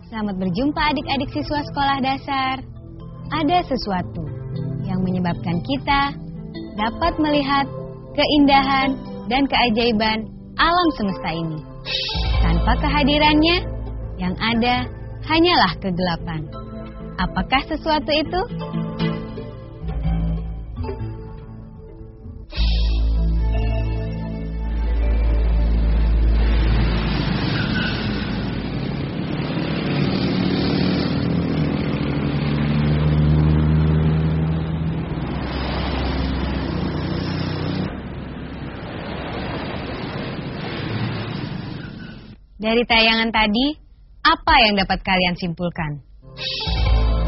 Selamat berjumpa adik-adik siswa sekolah dasar. Ada sesuatu yang menyebabkan kita dapat melihat keindahan dan keajaiban alam semesta ini. Tanpa kehadirannya, yang ada hanyalah kegelapan. Apakah sesuatu itu? Dari tayangan tadi, apa yang dapat kalian simpulkan?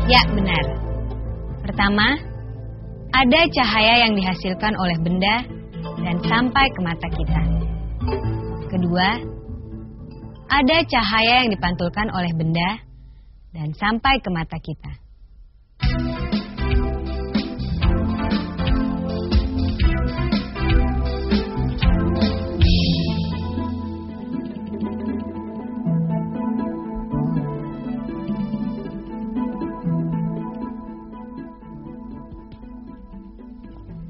Ya, benar. Pertama, ada cahaya yang dihasilkan oleh benda dan sampai ke mata kita. Kedua, ada cahaya yang dipantulkan oleh benda dan sampai ke mata kita.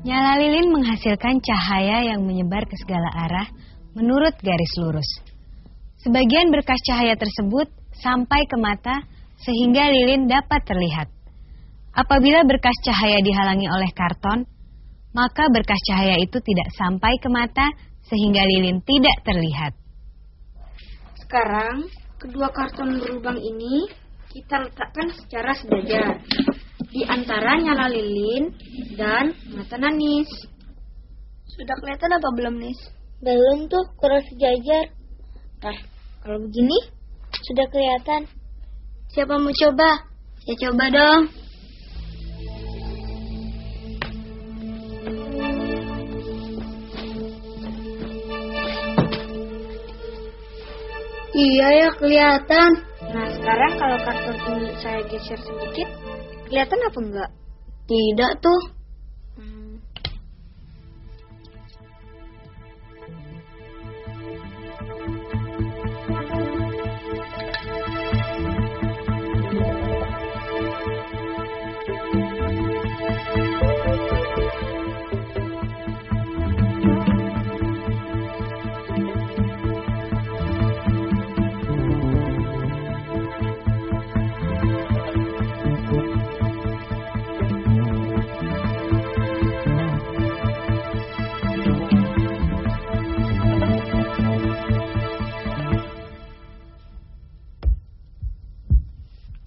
Nyala lilin menghasilkan cahaya yang menyebar ke segala arah menurut garis lurus. Sebagian berkas cahaya tersebut sampai ke mata sehingga lilin dapat terlihat. Apabila berkas cahaya dihalangi oleh karton, maka berkas cahaya itu tidak sampai ke mata sehingga lilin tidak terlihat. Sekarang, kedua karton berlubang ini kita letakkan secara sejajar di antara nyala lilin dan mata Nanis. Sudah kelihatan apa belum, Nis? Belum tuh, kurang sejajar. Nah, kalau begini Sudah kelihatan. Siapa mau coba? Saya coba dong. Iya ya, kelihatan. Nah, sekarang kalau karton ini saya geser sedikit, kelihatan apa enggak? Tidak tuh.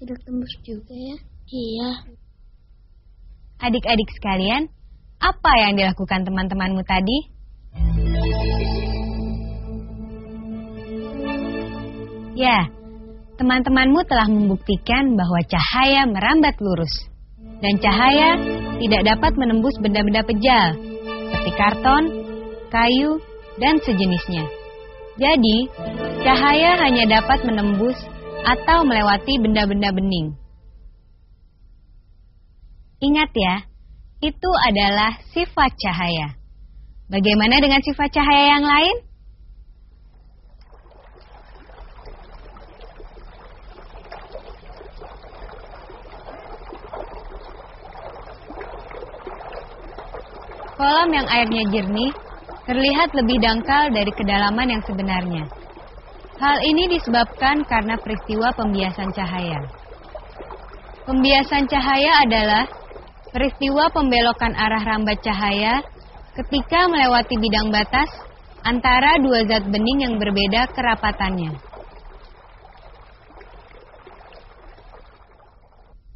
Tidak tembus juga ya? Iya. Adik-adik sekalian, apa yang dilakukan teman-temanmu tadi? Ya, teman-temanmu telah membuktikan bahwa cahaya merambat lurus. Dan cahaya tidak dapat menembus benda-benda pejal, seperti karton, kayu, dan sejenisnya. Jadi, cahaya hanya dapat menembus atau melewati benda-benda bening. Ingat ya, itu adalah sifat cahaya. Bagaimana dengan sifat cahaya yang lain? Kolam yang airnya jernih terlihat lebih dangkal dari kedalaman yang sebenarnya. Hal ini disebabkan karena peristiwa pembiasan cahaya. Pembiasan cahaya adalah peristiwa pembelokan arah rambat cahaya ketika melewati bidang batas antara dua zat bening yang berbeda kerapatannya.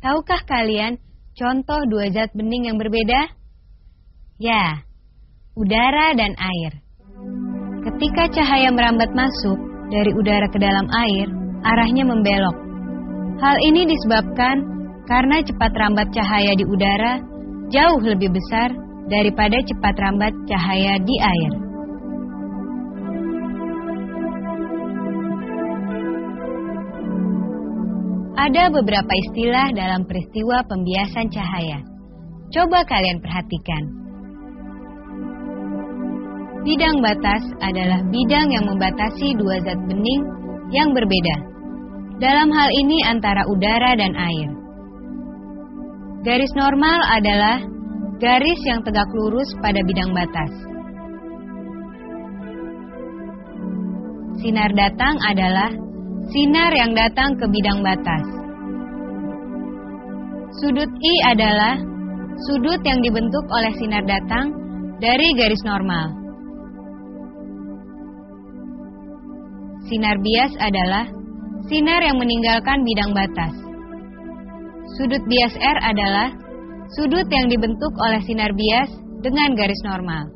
Tahukah kalian contoh dua zat bening yang berbeda? Ya, udara dan air. Ketika cahaya merambat masuk dari udara ke dalam air, arahnya membelok. Hal ini disebabkan karena cepat rambat cahaya di udara jauh lebih besar daripada cepat rambat cahaya di air. Ada beberapa istilah dalam peristiwa pembiasan cahaya. Coba kalian perhatikan. Bidang batas adalah bidang yang membatasi dua zat bening yang berbeda. dalam hal ini antara udara dan air. Garis normal adalah garis yang tegak lurus pada bidang batas. Sinar datang adalah sinar yang datang ke bidang batas. Sudut I adalah sudut yang dibentuk oleh sinar datang dari garis normal. Sinar bias adalah sinar yang meninggalkan bidang batas. Sudut bias R adalah sudut yang dibentuk oleh sinar bias dengan garis normal.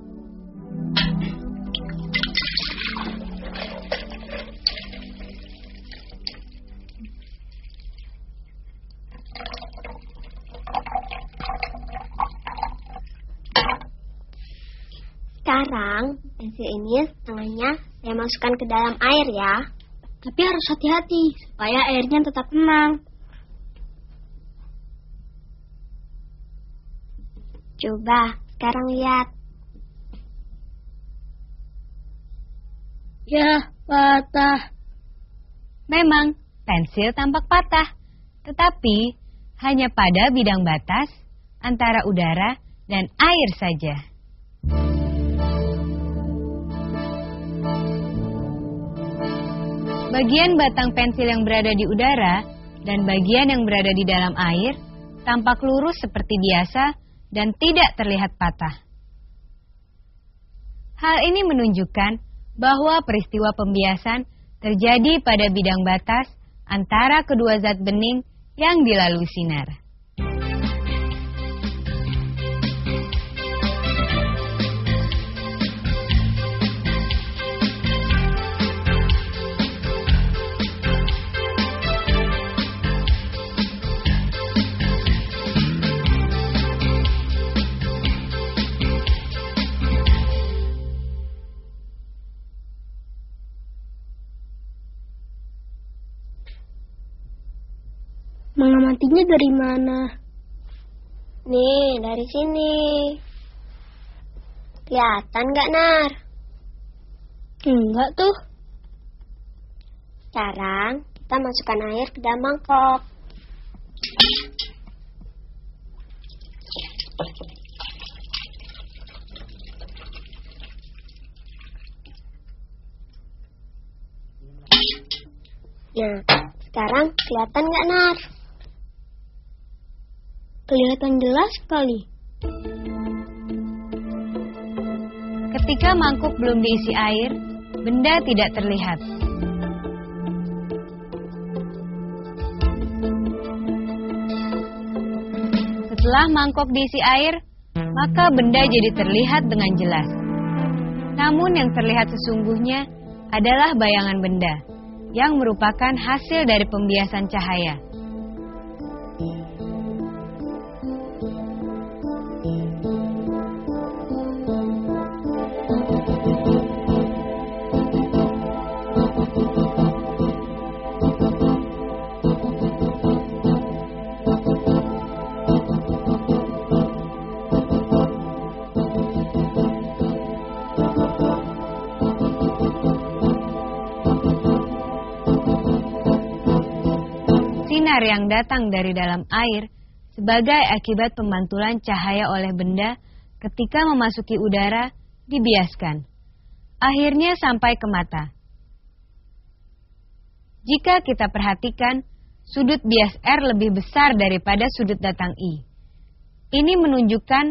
Sekarang pensil ini setengahnya saya masukkan ke dalam air ya. Tapi harus hati-hati supaya airnya tetap tenang. Coba sekarang lihat. Ya, patah. Memang pensil tampak patah, tetapi hanya pada bidang batas antara udara dan air saja. Bagian batang pensil yang berada di udara dan bagian yang berada di dalam air tampak lurus seperti biasa dan tidak terlihat patah. Hal ini menunjukkan bahwa peristiwa pembiasan terjadi pada bidang batas antara kedua zat bening yang dilalui sinar. Mengamatinya dari mana? Nih, dari sini. Kelihatan nggak, Nar? Enggak tuh. Sekarang kita masukkan air ke dalam mangkok. Nah, sekarang kelihatan nggak, Nar? Kelihatan jelas sekali. Ketika mangkuk belum diisi air, benda tidak terlihat. Setelah mangkok diisi air, maka benda jadi terlihat dengan jelas. Namun yang terlihat sesungguhnya adalah bayangan benda, yang merupakan hasil dari pembiasan cahaya. Sinar yang datang dari dalam air sebagai akibat pemantulan cahaya oleh benda ketika memasuki udara dibiaskan. Akhirnya sampai ke mata. Jika kita perhatikan, sudut bias R lebih besar daripada sudut datang I. Ini menunjukkan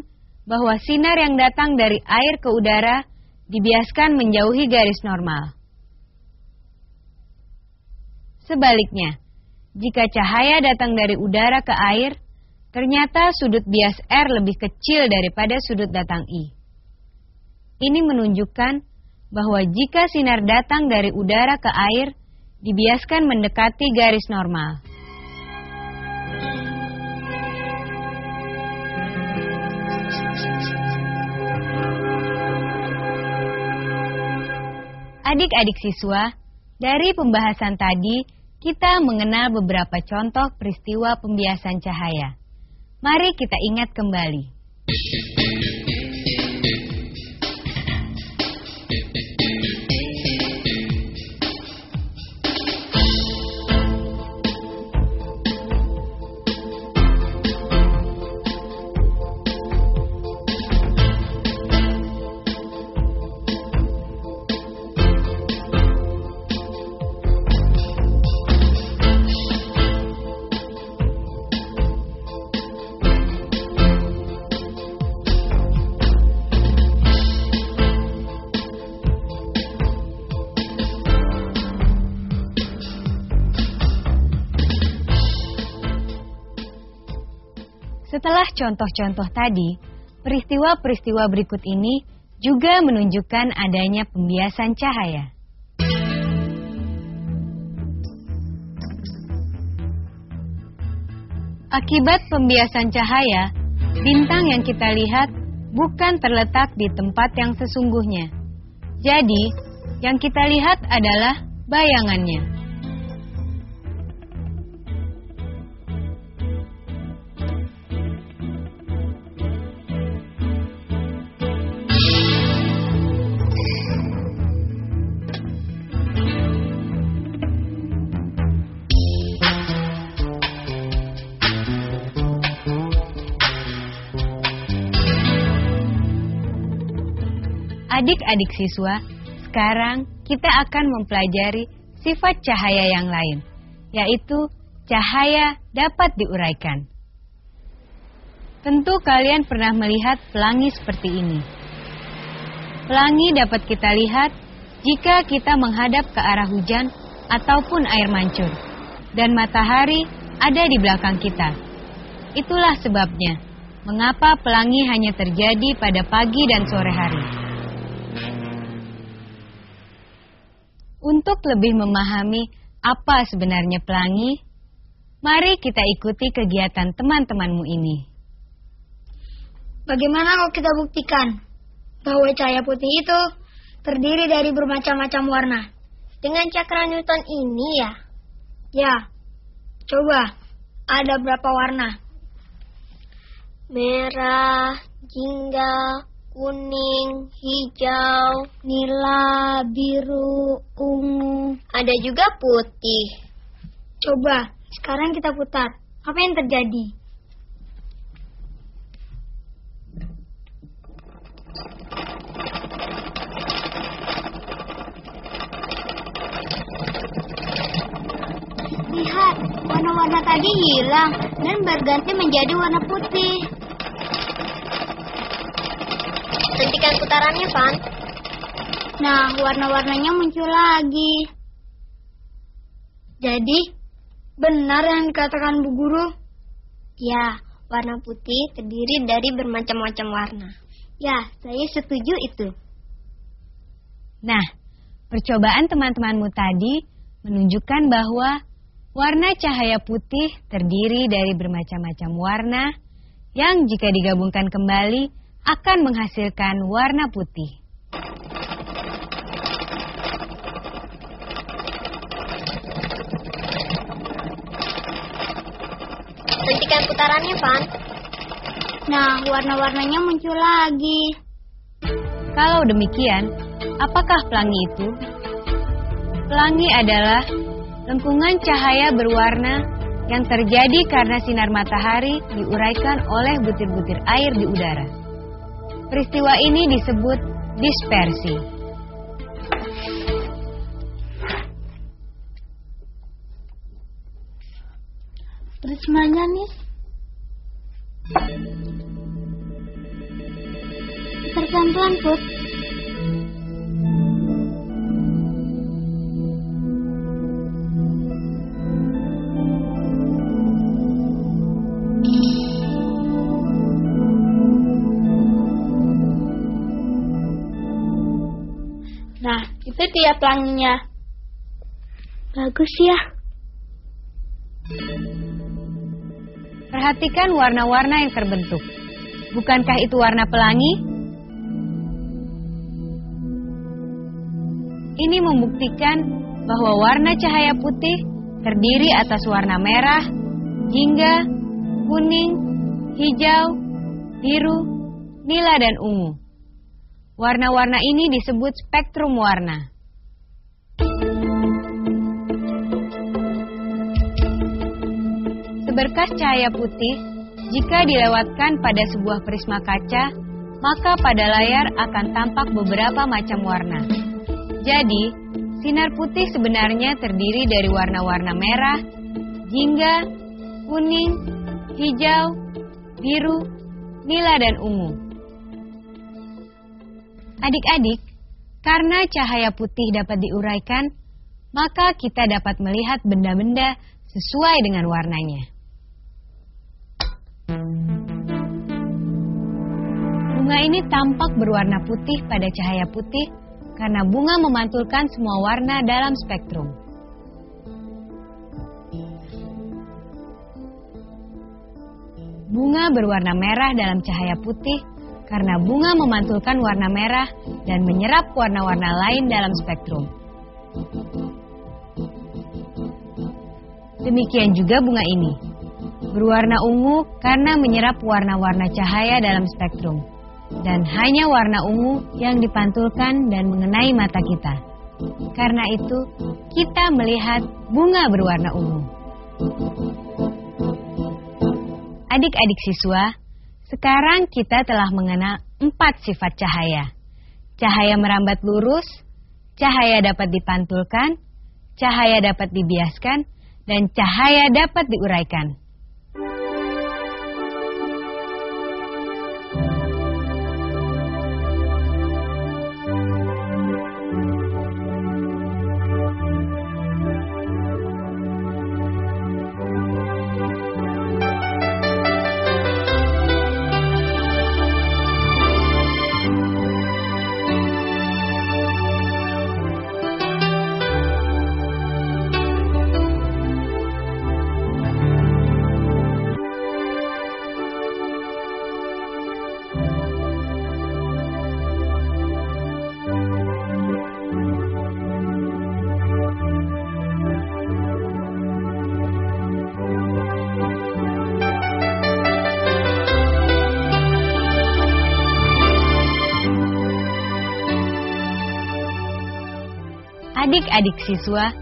bahwa sinar yang datang dari air ke udara dibiaskan menjauhi garis normal. Sebaliknya, jika cahaya datang dari udara ke air, ternyata sudut bias R lebih kecil daripada sudut datang I. Ini menunjukkan bahwa jika sinar datang dari udara ke air, dibiaskan mendekati garis normal. Adik-adik siswa, dari pembahasan tadi, kita mengenal beberapa contoh peristiwa pembiasan cahaya. Mari kita ingat kembali. Setelah contoh-contoh tadi, peristiwa-peristiwa berikut ini juga menunjukkan adanya pembiasan cahaya. Akibat pembiasan cahaya, bintang yang kita lihat bukan terletak di tempat yang sesungguhnya. Jadi, yang kita lihat adalah bayangannya. Adik-adik siswa, sekarang kita akan mempelajari sifat cahaya yang lain, yaitu cahaya dapat diuraikan. Tentu kalian pernah melihat pelangi seperti ini. Pelangi dapat kita lihat jika kita menghadap ke arah hujan ataupun air mancur, dan matahari ada di belakang kita. Itulah sebabnya, mengapa pelangi hanya terjadi pada pagi dan sore hari. Untuk lebih memahami apa sebenarnya pelangi, mari kita ikuti kegiatan teman-temanmu ini. Bagaimana kalau kita buktikan bahwa cahaya putih itu terdiri dari bermacam-macam warna? Dengan cakra Newton ini ya? Ya, coba. Ada berapa warna? Merah, jingga, kuning, hijau, Nila, biru, ungu. ada juga putih. Coba, sekarang kita putar. Apa yang terjadi? Lihat, warna-warna tadi hilang dan berganti menjadi warna putih. Hentikan putarannya, Van. Nah, warna-warnanya muncul lagi. Jadi, benar yang dikatakan Bu Guru? Ya, warna putih terdiri dari bermacam-macam warna. Ya, saya setuju itu. Nah, percobaan teman-temanmu tadi menunjukkan bahwa warna cahaya putih terdiri dari bermacam-macam warna yang jika digabungkan kembali akan menghasilkan warna putih. Hentikan putarannya, Van. Nah, warna-warnanya muncul lagi. Kalau demikian, apakah pelangi itu? Pelangi adalah lengkungan cahaya berwarna yang terjadi karena sinar matahari diuraikan oleh butir-butir air di udara. Peristiwa ini disebut dispersi. Terus mana nih? Pelan-pelan, Put. Nah, itu dia pelanginya. Bagus ya. Perhatikan warna-warna yang terbentuk. Bukankah itu warna pelangi? Ini membuktikan bahwa warna cahaya putih terdiri atas warna merah, jingga, kuning, hijau, biru, nila, dan ungu. Warna-warna ini disebut spektrum warna. Seberkas cahaya putih, jika dilewatkan pada sebuah prisma kaca, maka pada layar akan tampak beberapa macam warna. Jadi, sinar putih sebenarnya terdiri dari warna-warna merah, jingga, kuning, hijau, biru, nila, dan ungu. Adik-adik, karena cahaya putih dapat diuraikan, maka kita dapat melihat benda-benda sesuai dengan warnanya. Bunga ini tampak berwarna putih pada cahaya putih karena bunga memantulkan semua warna dalam spektrum. Bunga berwarna merah dalam cahaya putih karena bunga memantulkan warna merah dan menyerap warna-warna lain dalam spektrum. Demikian juga bunga ini, berwarna ungu karena menyerap warna-warna cahaya dalam spektrum. Dan hanya warna ungu yang dipantulkan dan mengenai mata kita. Karena itu, kita melihat bunga berwarna ungu. Adik-adik siswa, sekarang kita telah mengenal 4 sifat cahaya. Cahaya merambat lurus, cahaya dapat dipantulkan, cahaya dapat dibiaskan, dan cahaya dapat diuraikan. Adik-adik siswa,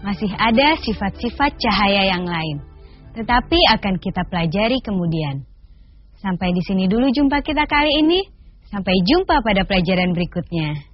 masih ada sifat-sifat cahaya yang lain, tetapi akan kita pelajari kemudian. Sampai di sini dulu jumpa kita kali ini. Sampai jumpa pada pelajaran berikutnya.